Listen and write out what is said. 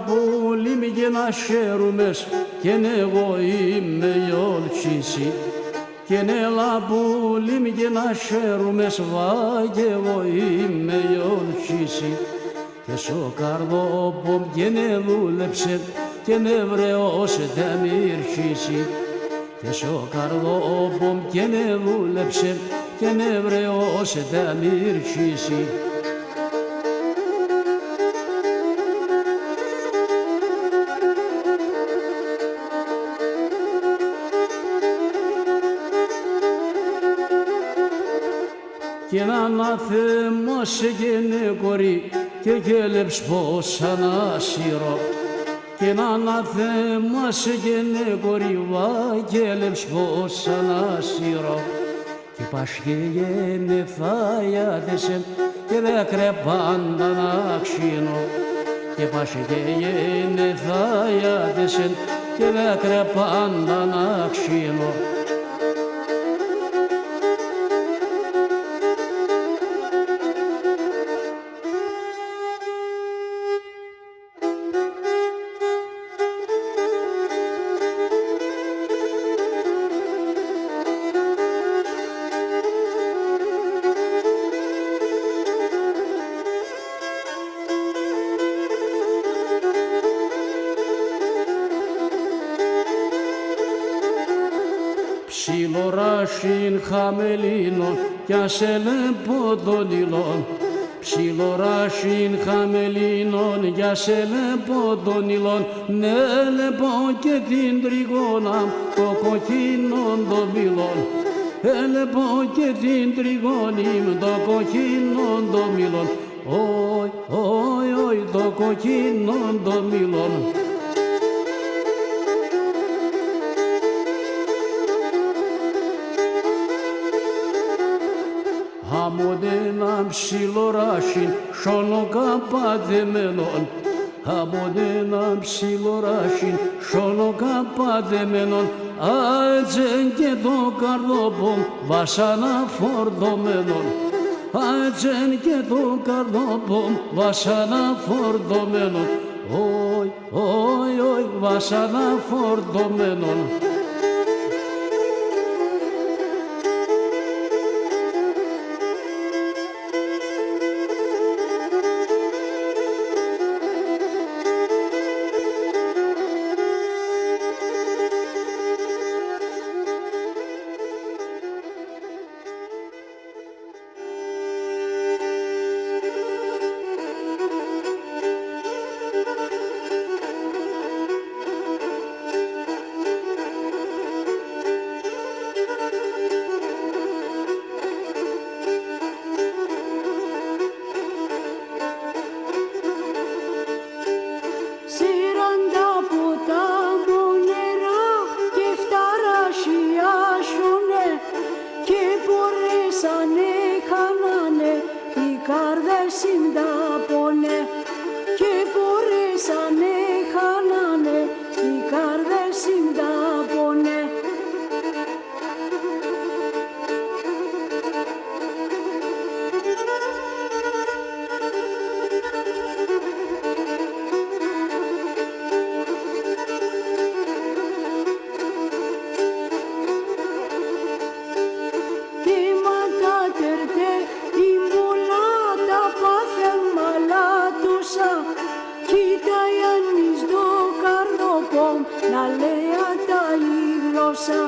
bulim gena şerumes gene goyim yol çisi gene la bulim gena şerumes vage goyim yol çisi Keso kardo bom gene vulepset gene vreos demir çisi Keso kardo bom gene vulepset gene vreos demir çisi Gena nathemos gene gori ke gelip sposana siro Gena nathemos gene gori va gelip sposana siro Ki paşke gene faya desem ke de krepandan akşino Ki paşke gene faya desem ke de krepandan akşino Ψιλοράσιν χαμελίνον κι ασέλεν ποδονιλόν Ψιλοράσιν χαμελίνον κι ασέλεν ποδονιλόν Ναι λεπον και την τριγώναμ το κοκκίνον το μιλόν Λεπον και την τριγώνιμ το κοκκίνον το μιλόν Όι, όι, όι το κοκκίνον το μιλόν Αμοδέναμ ψιλοράσιν σολοκαπαδεμένον Αμοδέναμ ψιλοράσιν σολοκαπαδεμένον Άτζεν και το καρδόπομ βασάνα φορδομένον Άτζεν και το καρδόπομ βασάνα φορδομένον Όι, όι, όι βασάνα φορδομένον Συντάπωνε και μπορέσανε χάνανε οι καρδές συντάπωνε Τι ματάτερτε η μουλά τα πάθε μαλάτουσα Κοίτα Ιάννης το καρδόπομ να λέει τα η γλώσσα